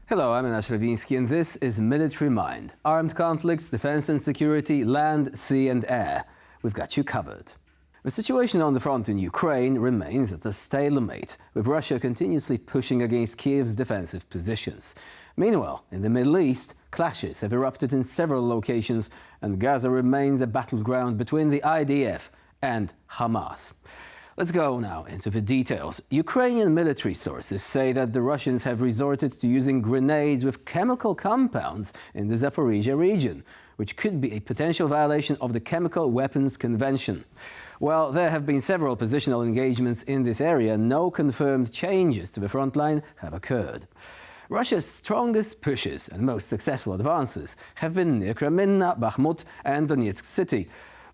Hello, I'm Anash Ravinsky, and this is Military Mind. Armed conflicts, defense and security, land, sea and air. We've got you covered. The situation on the front in Ukraine remains at a stalemate, with Russia continuously pushing against Kiev's defensive positions. Meanwhile, in the Middle East, clashes have erupted in several locations, and Gaza remains a battleground between the IDF and Hamas. Let's go now into the details. Ukrainian military sources say that the Russians have resorted to using grenades with chemical compounds in the Zaporizhia region, which could be a potential violation of the Chemical Weapons Convention. While there have been several positional engagements in this area, no confirmed changes to the front line have occurred. Russia's strongest pushes and most successful advances have been near Kreminna, Bakhmut and Donetsk city.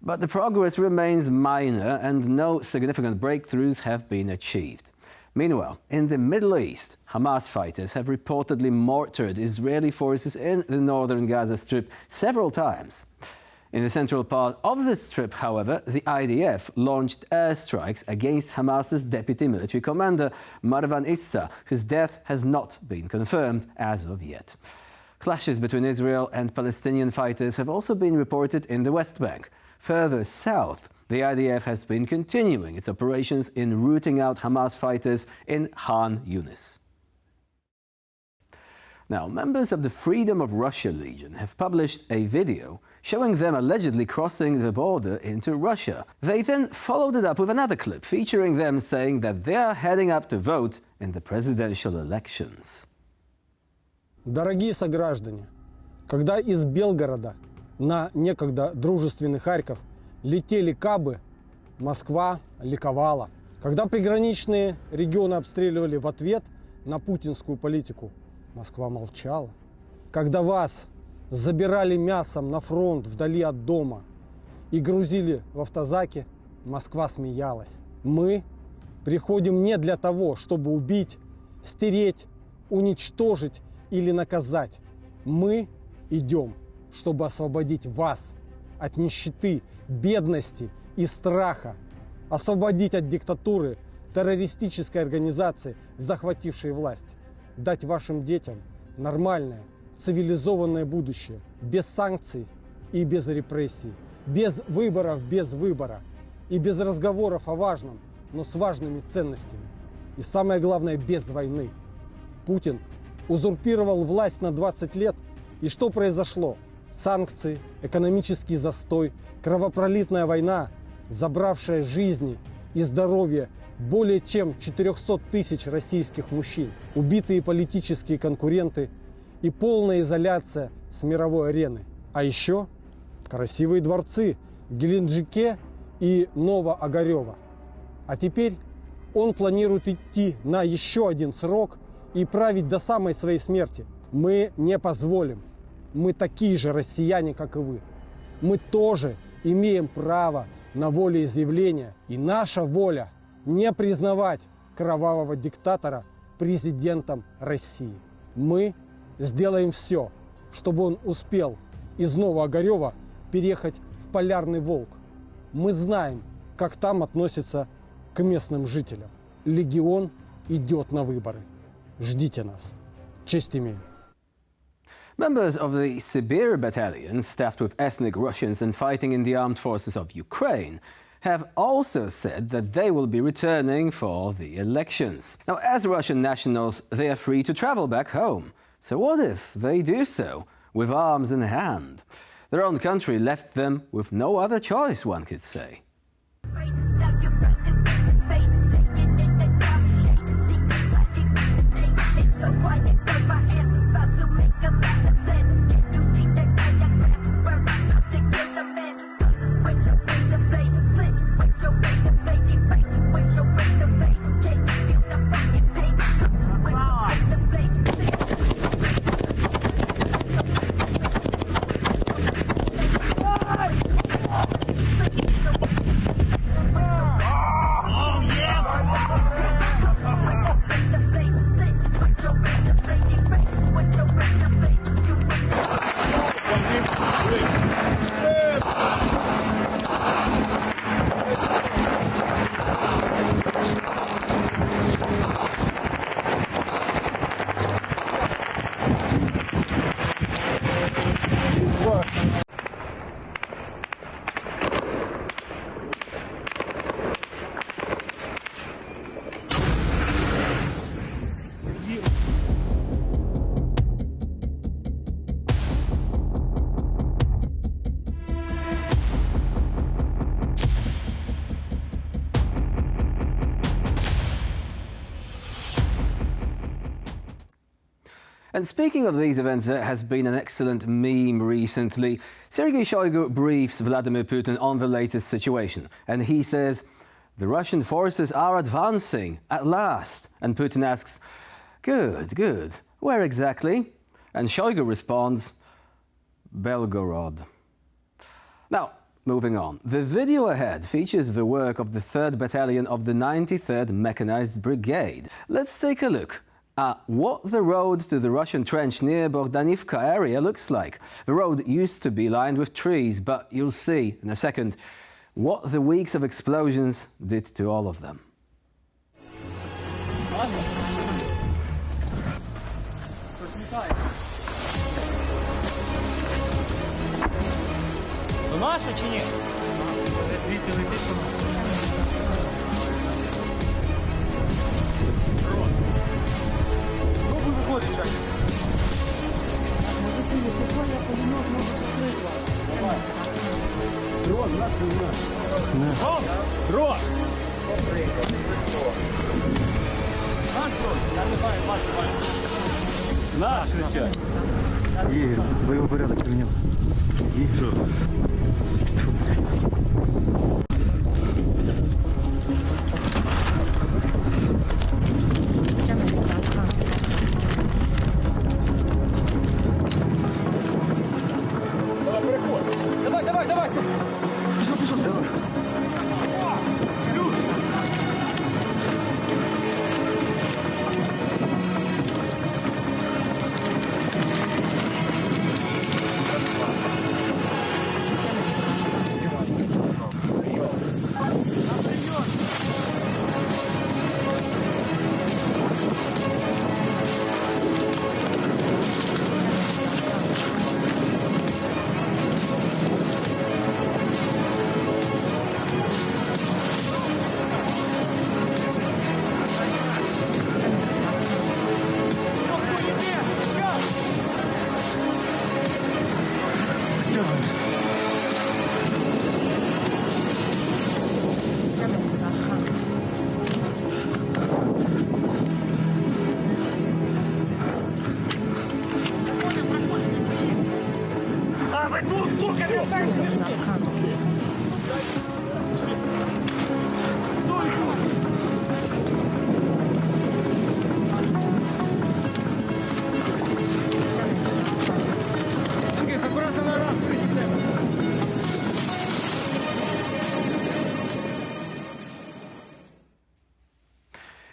But the progress remains minor and no significant breakthroughs have been achieved. Meanwhile, in the Middle East, Hamas fighters have reportedly mortared Israeli forces in the northern Gaza Strip several times. In the central part of the Strip, however, the IDF launched airstrikes against Hamas's deputy military commander, Marwan Issa, whose death has not been confirmed as of yet. Clashes between Israel and Palestinian fighters have also been reported in the West Bank. Further south, the IDF has been continuing its operations in rooting out Hamas fighters in Khan Yunis. Now, members of the Freedom of Russia Legion have published a video showing them allegedly crossing the border into Russia. They then followed it up with another clip featuring them saying that they are heading up to vote in the presidential elections. Дорогие сограждане, когда из Белгорода на некогда дружественный Харьков летели кабы, Москва ликовала. Когда приграничные регионы обстреливали в ответ на путинскую политику, Москва молчала. Когда вас забирали мясом на фронт вдали от дома и грузили в автозаки, Москва смеялась. Мы приходим не для того, чтобы убить, стереть, уничтожить или наказать. Мы идем, чтобы освободить вас от нищеты, бедности и страха, освободить от диктатуры террористической организации, захватившей власть, дать вашим детям нормальное, цивилизованное будущее, без санкций и без репрессий, без выборов, без выбора и без разговоров о важном, но с важными ценностями. И самое главное, без войны. Путин узурпировал власть на 20 лет, и что произошло? Санкции, экономический застой, кровопролитная война, забравшая жизни и здоровье более чем 400 тысяч российских мужчин, убитые политические конкуренты и полная изоляция с мировой арены. А еще красивые дворцы в Геленджике и Новоогарево. А теперь он планирует идти на еще один срок и править до самой своей смерти. Мы не позволим. Мы такие же россияне, как и вы. Мы тоже имеем право на волеизъявление. И наша воля не признавать кровавого диктатора президентом России. Мы сделаем все, чтобы он успел из Новоогарева переехать в Полярный Волк. Мы знаем, как там относятся к местным жителям. Легион идет на выборы. Ждите нас. Честь имею. Members of the Sibir Battalion, staffed with ethnic Russians and fighting in the armed forces of Ukraine, have also said that they will be returning for the elections. Now, as Russian nationals, they are free to travel back home. So what if they do so with arms in hand? Their own country left them with no other choice, one could say. And speaking of these events, there has been an excellent meme recently. Sergei Shoigu briefs Vladimir Putin on the latest situation. And he says, "The Russian forces are advancing, at last." And Putin asks, "Good, good. Where exactly?" And Shoigu responds, "Belgorod." Now, moving on. The video ahead features the work of the 3rd Battalion of the 93rd Mechanized Brigade. Let's take a look at what the road to the Russian trench near Bogdanivka area looks like. The road used to be lined with trees, but you'll see in a second what the weeks of explosions did to all of them. Наша чи ні? Звідти летить Пробуй виходить, Жак. Дрон, наш не наш. Дрон! Наш дрон? Я не знаю, наш кричать. Игорь, боевой порядок принял. Игорь. Давай! Пішов, давай.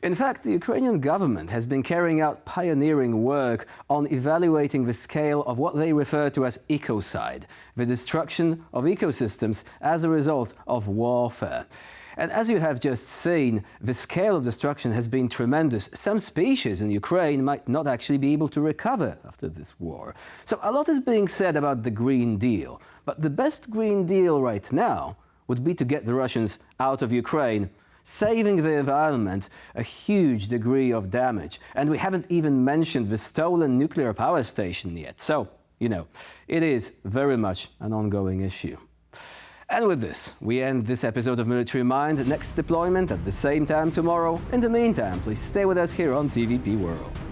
In fact, the Ukrainian government has been carrying out pioneering work on evaluating the scale of what they refer to as ecocide, the destruction of ecosystems as a result of warfare. And as you have just seen, the scale of destruction has been tremendous. Some species in Ukraine might not actually be able to recover after this war. So a lot is being said about the Green Deal. But the best Green Deal right now would be to get the Russians out of Ukraine, saving the environment a huge degree of damage. And we haven't even mentioned the stolen nuclear power station yet. So, it is very much an ongoing issue. And with this, we end this episode of Military Mind. Next deployment at the same time tomorrow. In the meantime, please stay with us here on TVP World.